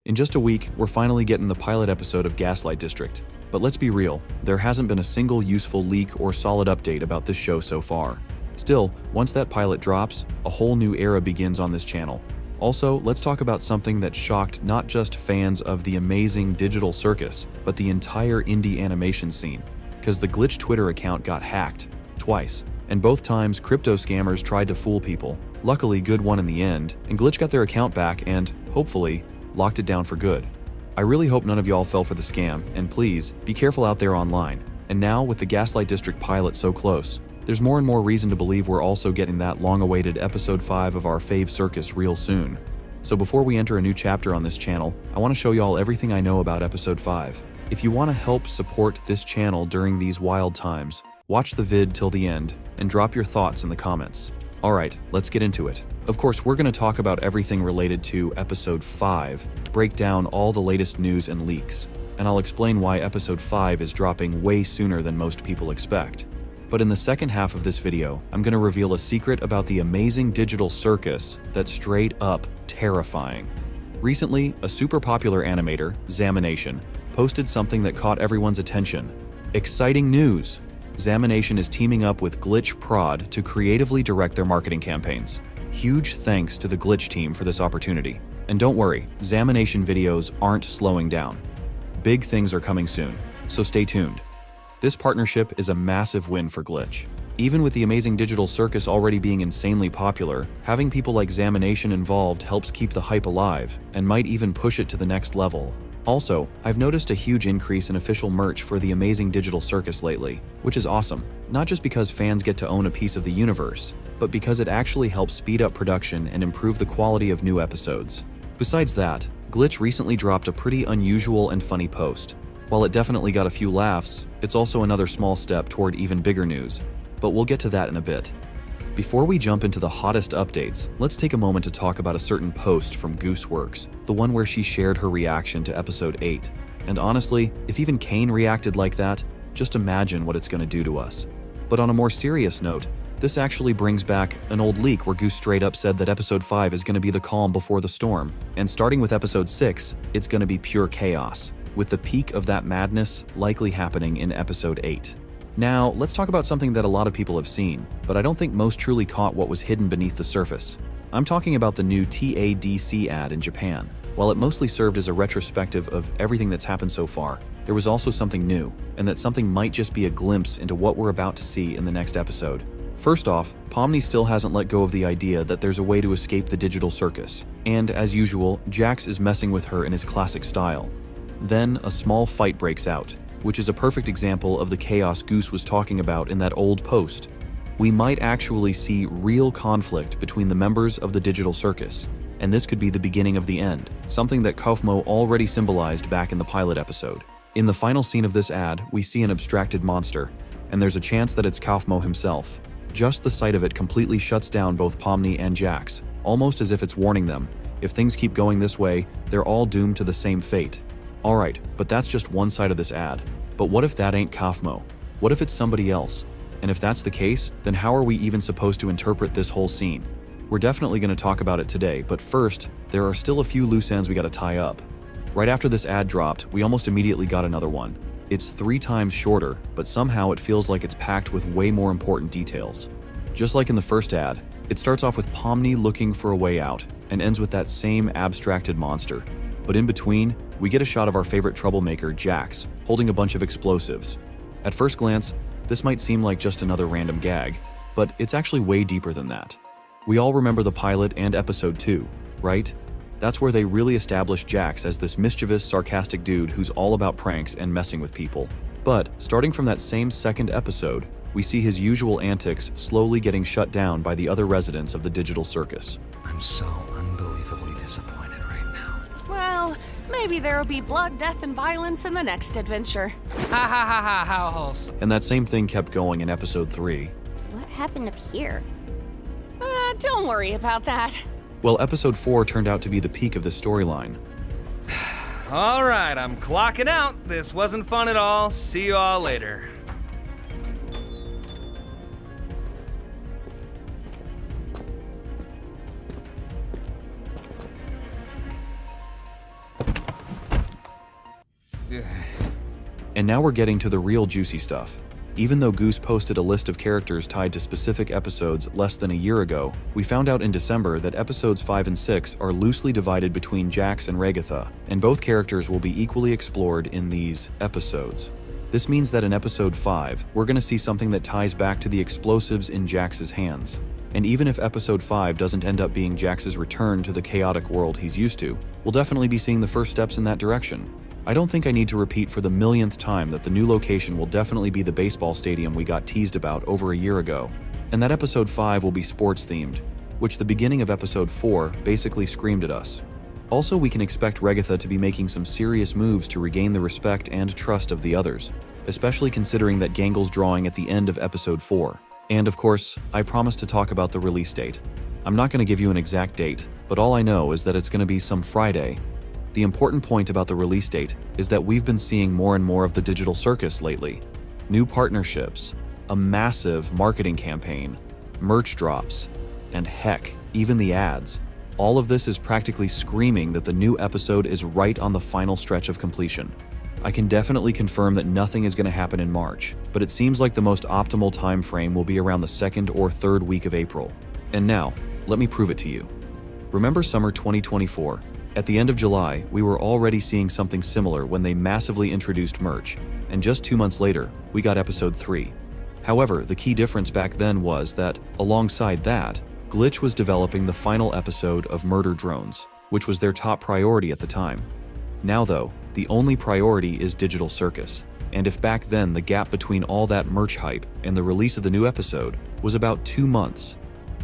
In just a week, we're finally getting the pilot episode of Gaslight District. But let's be real, there hasn't been a single useful leak or solid update about this show so far. Still, once that pilot drops, a whole new era begins on this channel. Also, let's talk about something that shocked not just fans of the amazing digital circus, but the entire indie animation scene. Because the Glitch Twitter account got hacked, twice. And both times, crypto scammers tried to fool people. Luckily, good won in the end, and Glitch got their account back and, hopefully, locked it down for good. I really hope none of y'all fell for the scam, and please, be careful out there online. And now, with the Gaslight District pilot so close, there's more and more reason to believe we're also getting that long-awaited episode 5 of our fave circus real soon. So before we enter a new chapter on this channel, I want to show y'all everything I know about episode 5. If you want to help support this channel during these wild times, watch the vid till the end, and drop your thoughts in the comments. Alright, let's get into it. Of course, we're going to talk about everything related to episode 5, break down all the latest news and leaks, and I'll explain why episode 5 is dropping way sooner than most people expect. But in the second half of this video, I'm going to reveal a secret about the amazing digital circus that's straight up terrifying. Recently, a super popular animator, Zamination, posted something that caught everyone's attention. Exciting news! Zamination is teaming up with Glitch Prod to creatively direct their marketing campaigns. Huge thanks to the Glitch team for this opportunity. And don't worry, Zamination videos aren't slowing down. Big things are coming soon, so stay tuned. This partnership is a massive win for Glitch. Even with the amazing digital circus already being insanely popular, having people like Zamination involved helps keep the hype alive, and might even push it to the next level. Also, I've noticed a huge increase in official merch for the amazing digital circus lately, which is awesome. Not just because fans get to own a piece of the universe, but because it actually helps speed up production and improve the quality of new episodes. Besides that, Glitch recently dropped a pretty unusual and funny post. While it definitely got a few laughs, it's also another small step toward even bigger news. But we'll get to that in a bit. Before we jump into the hottest updates, let's take a moment to talk about a certain post from Gooseworx, the one where she shared her reaction to episode 8. And honestly, if even Kane reacted like that, just imagine what it's going to do to us. But on a more serious note, this actually brings back an old leak where Goose straight up said that episode 5 is going to be the calm before the storm. And starting with episode 6, it's going to be pure chaos, with the peak of that madness likely happening in episode 8. Now, let's talk about something that a lot of people have seen, but I don't think most truly caught what was hidden beneath the surface. I'm talking about the new TADC ad in Japan. While it mostly served as a retrospective of everything that's happened so far, there was also something new, and that something might just be a glimpse into what we're about to see in the next episode. First off, Pomni still hasn't let go of the idea that there's a way to escape the digital circus, and as usual, Jax is messing with her in his classic style. Then, a small fight breaks out, which is a perfect example of the chaos Goose was talking about in that old post. We might actually see real conflict between the members of the digital circus, and this could be the beginning of the end, something that Kaufmo already symbolized back in the pilot episode. In the final scene of this ad, we see an abstracted monster, and there's a chance that it's Kaufmo himself. Just the sight of it completely shuts down both Pomni and Jax, almost as if it's warning them. If things keep going this way, they're all doomed to the same fate. Alright, but that's just one side of this ad. But what if that ain't Kaufmo? What if it's somebody else? And if that's the case, then how are we even supposed to interpret this whole scene? We're definitely going to talk about it today, but first, there are still a few loose ends we gotta tie up. Right after this ad dropped, we almost immediately got another one. It's 3 times shorter, but somehow it feels like it's packed with way more important details. Just like in the first ad, it starts off with Pomni looking for a way out, and ends with that same abstracted monster. But in between, we get a shot of our favorite troublemaker, Jax, holding a bunch of explosives. At first glance, this might seem like just another random gag, but it's actually way deeper than that. We all remember the pilot and episode 2, right? That's where they really established Jax as this mischievous, sarcastic dude who's all about pranks and messing with people. But, starting from that same second episode, we see his usual antics slowly getting shut down by the other residents of the digital circus. I'm so unbelievably disappointed right now. Well, maybe there'll be blood, death, and violence in the next adventure. Ha ha ha ha, how wholesome. And that same thing kept going in episode 3. What happened up here? Don't worry about that. Well, episode 4 turned out to be the peak of this storyline. All right, I'm clocking out. This wasn't fun at all. See you all later. And now we're getting to the real juicy stuff. Even though Goose posted a list of characters tied to specific episodes less than a year ago, we found out in December that episodes 5 and 6 are loosely divided between Jax and Regatha, and both characters will be equally explored in these episodes. This means that in episode 5, we're going to see something that ties back to the explosives in Jax's hands. And even if episode 5 doesn't end up being Jax's return to the chaotic world he's used to, we'll definitely be seeing the first steps in that direction. I don't think I need to repeat for the millionth time that the new location will definitely be the baseball stadium we got teased about over a year ago, and that episode 5 will be sports-themed, which the beginning of episode 4 basically screamed at us. Also, we can expect Regatha to be making some serious moves to regain the respect and trust of the others, especially considering that Gangle's drawing at the end of episode 4. And of course, I promised to talk about the release date. I'm not going to give you an exact date, but all I know is that it's going to be some Friday. The important point about the release date is that we've been seeing more and more of the digital circus lately. New partnerships, a massive marketing campaign, merch drops, and heck, even the ads. All of this is practically screaming that the new episode is right on the final stretch of completion. I can definitely confirm that nothing is going to happen in March, but it seems like the most optimal time frame will be around the 2nd or 3rd week of April. And now, let me prove it to you. Remember summer 2024? At the end of July, we were already seeing something similar when they massively introduced merch, and just 2 months later, we got episode 3. However, the key difference back then was that, alongside that, Glitch was developing the final episode of Murder Drones, which was their top priority at the time. Now though, the only priority is Digital Circus, and if back then the gap between all that merch hype and the release of the new episode was about 2 months,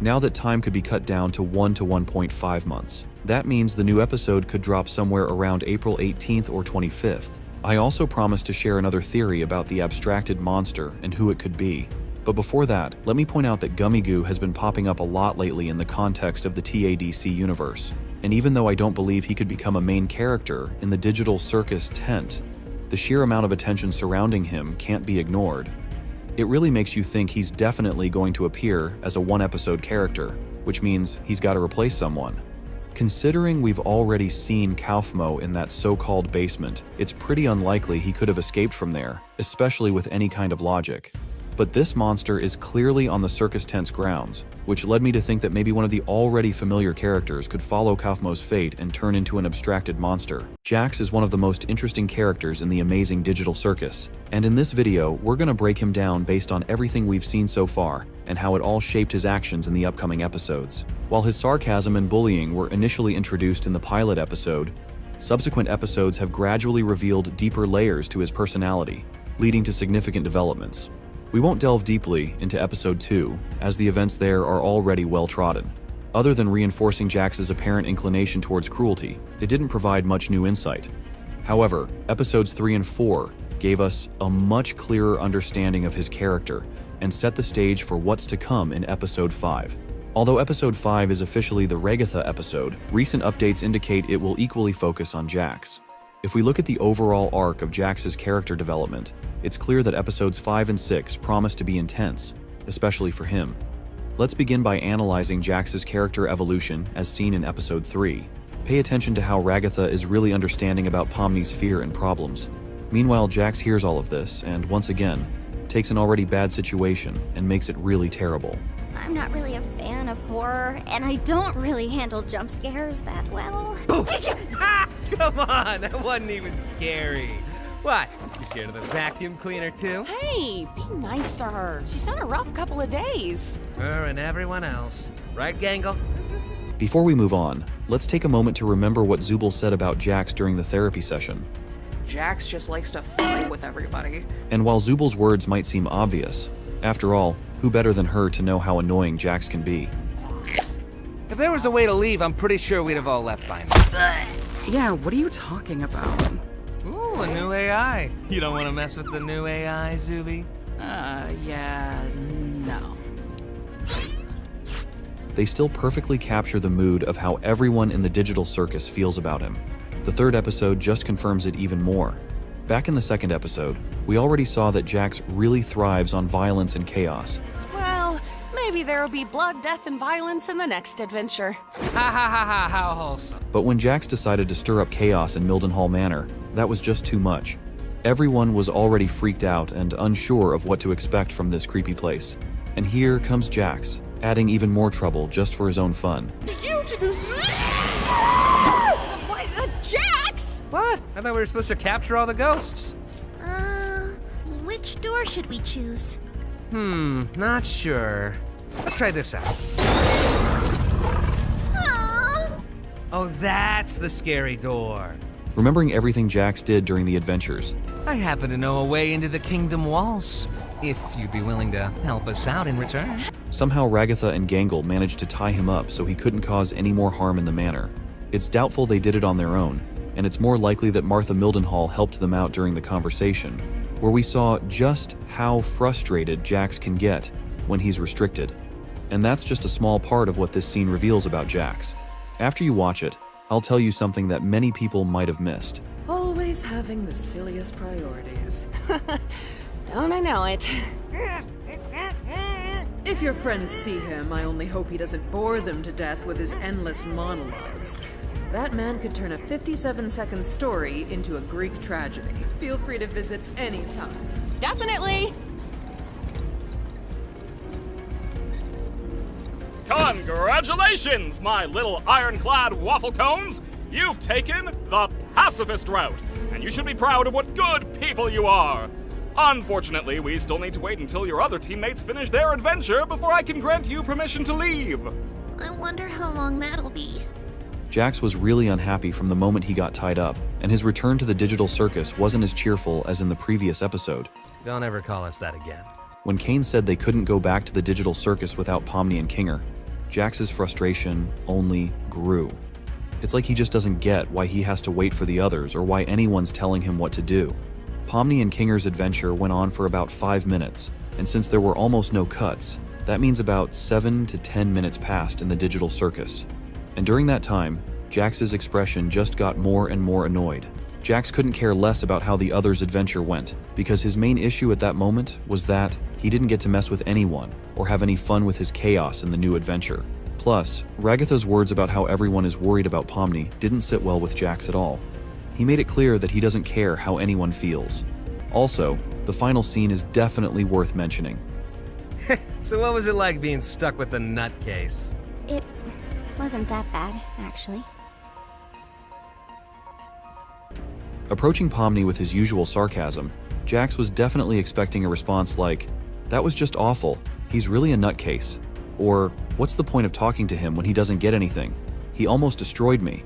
now that time could be cut down to 1 to 1.5 months. That means the new episode could drop somewhere around April 18th or 25th. I also promised to share another theory about the abstracted monster and who it could be. But before that, let me point out that Gummy Goo has been popping up a lot lately in the context of the TADC universe. And even though I don't believe he could become a main character in the Digital Circus tent, the sheer amount of attention surrounding him can't be ignored. It really makes you think he's definitely going to appear as a one-episode character, which means he's got to replace someone. Considering we've already seen Kaufmo in that so-called basement, it's pretty unlikely he could have escaped from there, especially with any kind of logic. But this monster is clearly on the circus tent's grounds, which led me to think that maybe one of the already familiar characters could follow Kaufmo's fate and turn into an abstracted monster. Jax is one of the most interesting characters in the amazing Digital Circus, and in this video, we're gonna break him down based on everything we've seen so far and how it all shaped his actions in the upcoming episodes. While his sarcasm and bullying were initially introduced in the pilot episode, subsequent episodes have gradually revealed deeper layers to his personality, leading to significant developments. We won't delve deeply into episode 2, as the events there are already well trodden. Other than reinforcing Jax's apparent inclination towards cruelty, it didn't provide much new insight. However, episodes 3 and 4 gave us a much clearer understanding of his character and set the stage for what's to come in episode 5. Although episode 5 is officially the Regatha episode, recent updates indicate it will equally focus on Jax. If we look at the overall arc of Jax's character development, it's clear that episodes 5 and 6 promise to be intense, especially for him. Let's begin by analyzing Jax's character evolution as seen in episode 3. Pay attention to how Regatha is really understanding about Pomni's fear and problems. Meanwhile, Jax hears all of this and, once again, takes an already bad situation and makes it really terrible. I'm not really a fan of horror, and I don't really handle jump scares that well. Come on, that wasn't even scary. What? You scared of the vacuum cleaner too? Hey, be nice to her. She's had a rough couple of days. Her and everyone else. Right, Gangle? Before we move on, let's take a moment to remember what Zubul said about Jax during the therapy session. Jax just likes to fight with everybody. And while Zubul's words might seem obvious, after all, who better than her to know how annoying Jax can be? If there was a way to leave, I'm pretty sure we'd have all left by now. Yeah, what are you talking about? Ooh, a new AI. You don't want to mess with the new AI, Zuby? Yeah, no. They still perfectly capture the mood of how everyone in the Digital Circus feels about him. The 3rd episode just confirms it even more. Back in the 2nd episode, we already saw that Jax really thrives on violence and chaos. Well, maybe Maybe there'll be blood, death, and violence in the next adventure. Ha ha ha ha, how wholesome. But when Jax decided to stir up chaos in Mildenhall Manor, that was just too much. Everyone was already freaked out and unsure of what to expect from this creepy place. And here comes Jax, adding even more trouble just for his own fun. What? Jax! What? I thought we were supposed to capture all the ghosts. Which door should we choose? Not sure. Let's try this out. Oh, that's the scary door. Remembering everything Jax did during the adventures, I happen to know a way into the kingdom walls, if you'd be willing to help us out in return. somehow Ragatha and Gangle managed to tie him up so he couldn't cause any more harm in the manor. It's doubtful they did it on their own, and it's more likely that Martha Mildenhall helped them out during the conversation, where we saw just how frustrated Jax can get when he's restricted. And that's just a small part of what this scene reveals about Jax. After you watch it, I'll tell you something that many people might have missed. Always having the silliest priorities. Don't I know it? If your friends see him, I only hope he doesn't bore them to death with his endless monologues. That man could turn a 57-second story into a Greek tragedy. Feel free to visit anytime. Definitely! Congratulations, my little ironclad waffle cones! You've taken the pacifist route, and you should be proud of what good people you are. Unfortunately, we still need to wait until your other teammates finish their adventure before I can grant you permission to leave. I wonder how long that'll be. Jax was really unhappy from the moment he got tied up, and his return to the digital circus wasn't as cheerful as in the previous episode. Don't ever call us that again. When Kane said they couldn't go back to the digital circus without Pomni and Kinger, Jax's frustration only grew. It's like he just doesn't get why he has to wait for the others or why anyone's telling him what to do. Pomni and Kinger's adventure went on for about 5 minutes, and since there were almost no cuts, that means about 7 to 10 minutes passed in the digital circus. And during that time, Jax's expression just got more and more annoyed. Jax couldn't care less about how the others' adventure went, because his main issue at that moment was that he didn't get to mess with anyone or have any fun with his chaos in the new adventure. Plus, Ragatha's words about how everyone is worried about Pomni didn't sit well with Jax at all. He made it clear that he doesn't care how anyone feels. Also, the final scene is definitely worth mentioning. So what was it like being stuck with the nutcase? It wasn't that bad, actually. Approaching Pomni with his usual sarcasm, Jax was definitely expecting a response like, "That was just awful, he's really a nutcase," or "What's the point of talking to him when he doesn't get anything? He almost destroyed me."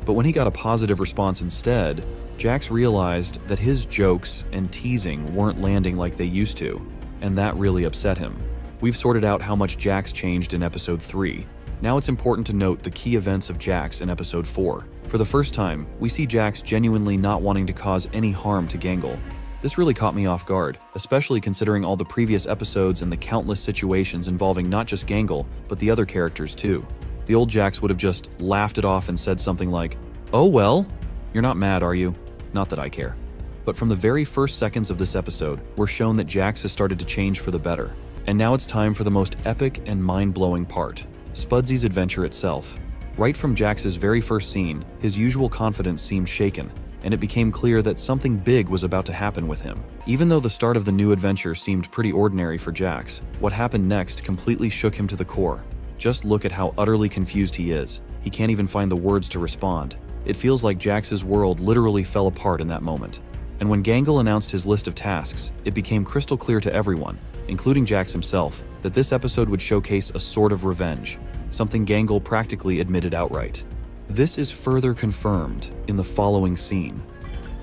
But when he got a positive response instead, Jax realized that his jokes and teasing weren't landing like they used to, and that really upset him. We've sorted out how much Jax changed in episode 3. Now it's important to note the key events of Jax in episode 4. For the first time, we see Jax genuinely not wanting to cause any harm to Gangle. This really caught me off guard, especially considering all the previous episodes and the countless situations involving not just Gangle, but the other characters too. The old Jax would have just laughed it off and said something like, "Oh well, you're not mad, are you?" Not that I care. But from the very first seconds of this episode, we're shown that Jax has started to change for the better. And now it's time for the most epic and mind-blowing part, Spudsy's adventure itself. Right from Jax's very first scene, his usual confidence seemed shaken, and it became clear that something big was about to happen with him. Even though the start of the new adventure seemed pretty ordinary for Jax, what happened next completely shook him to the core. Just look at how utterly confused he is. He can't even find the words to respond. It feels like Jax's world literally fell apart in that moment. And when Gangle announced his list of tasks, it became crystal clear to everyone, including Jax himself, that this episode would showcase a sort of revenge, something Gangle practically admitted outright. This is further confirmed in the following scene.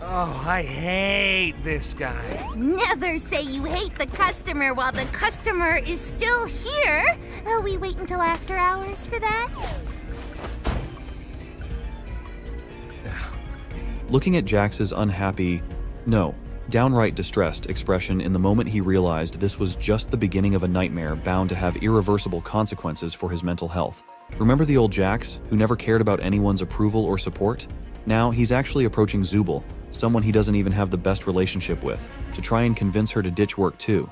Oh, I hate this guy. Never say you hate the customer while the customer is still here. We wait until after hours for that. Looking at Jax's unhappy, no, downright distressed expression in the moment he realized this was just the beginning of a nightmare bound to have irreversible consequences for his mental health. Remember the old Jax, who never cared about anyone's approval or support? Now he's actually approaching Zubul, someone he doesn't even have the best relationship with, to try and convince her to ditch work too.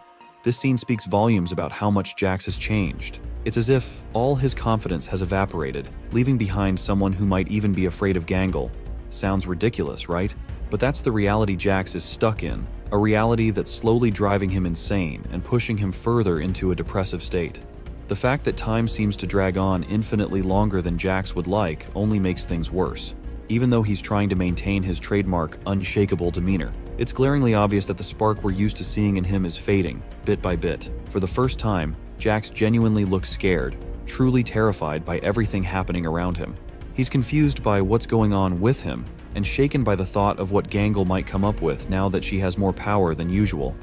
This scene speaks volumes about how much Jax has changed. It's as if all his confidence has evaporated, leaving behind someone who might even be afraid of Gangle. Sounds ridiculous, right? But that's the reality Jax is stuck in, a reality that's slowly driving him insane and pushing him further into a depressive state. The fact that time seems to drag on infinitely longer than Jax would like only makes things worse. Even though he's trying to maintain his trademark, unshakable demeanor, it's glaringly obvious that the spark we're used to seeing in him is fading, bit by bit. For the first time, Jax genuinely looks scared, truly terrified by everything happening around him. He's confused by what's going on with him, and shaken by the thought of what Gangle might come up with now that she has more power than usual.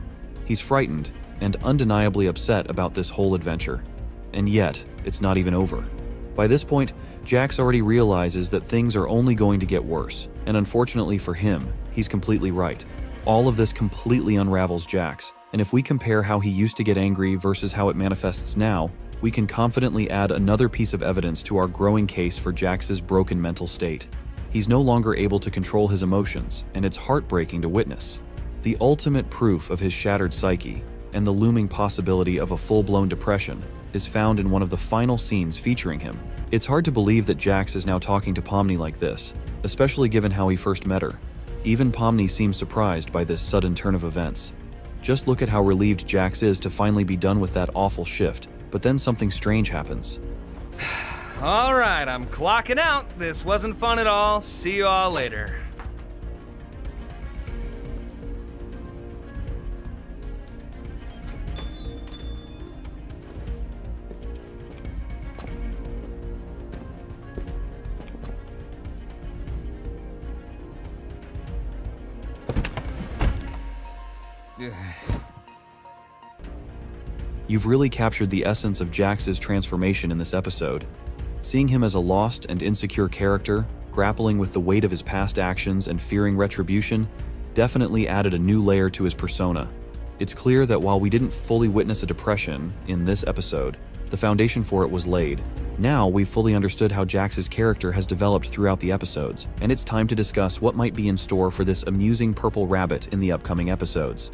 He's frightened and undeniably upset about this whole adventure. And yet, it's not even over. By this point, Jax already realizes that things are only going to get worse, and unfortunately for him, he's completely right. All of this completely unravels Jax, and if we compare how he used to get angry versus how it manifests now, we can confidently add another piece of evidence to our growing case for Jax's broken mental state. He's no longer able to control his emotions, and it's heartbreaking to witness. The ultimate proof of his shattered psyche, and the looming possibility of a full-blown depression, is found in one of the final scenes featuring him. It's hard to believe that Jax is now talking to Pomni like this, especially given how he first met her. Even Pomni seems surprised by this sudden turn of events. Just look at how relieved Jax is to finally be done with that awful shift, but then something strange happens. All right, I'm clocking out. This wasn't fun at all. See you all later. You've really captured the essence of Jax's transformation in this episode. Seeing him as a lost and insecure character, grappling with the weight of his past actions and fearing retribution, definitely added a new layer to his persona. It's clear that while we didn't fully witness a depression in this episode, the foundation for it was laid. Now we've fully understood how Jax's character has developed throughout the episodes, and it's time to discuss what might be in store for this amusing purple rabbit in the upcoming episodes.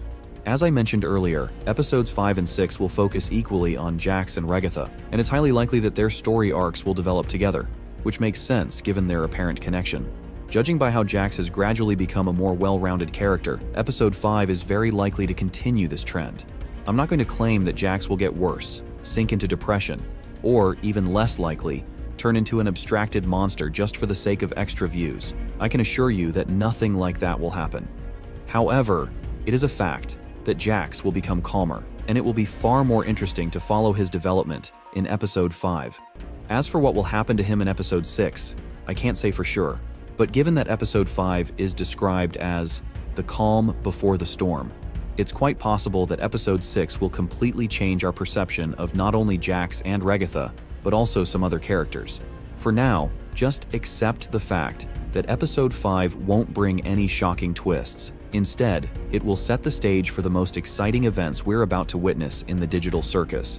As I mentioned earlier, episodes 5 and 6 will focus equally on Jax and Regatha, and it's highly likely that their story arcs will develop together, which makes sense given their apparent connection. Judging by how Jax has gradually become a more well-rounded character, episode 5 is very likely to continue this trend. I'm not going to claim that Jax will get worse, sink into depression, or, even less likely, turn into an abstracted monster just for the sake of extra views. I can assure you that nothing like that will happen. However, it is a fact that Jax will become calmer, and it will be far more interesting to follow his development in episode 5. As for what will happen to him in episode 6, I can't say for sure, but given that episode 5 is described as the calm before the storm, it's quite possible that episode 6 will completely change our perception of not only Jax and Regatha, but also some other characters. For now, just accept the fact that episode 5 won't bring any shocking twists. Instead, it will set the stage for the most exciting events we're about to witness in the digital circus.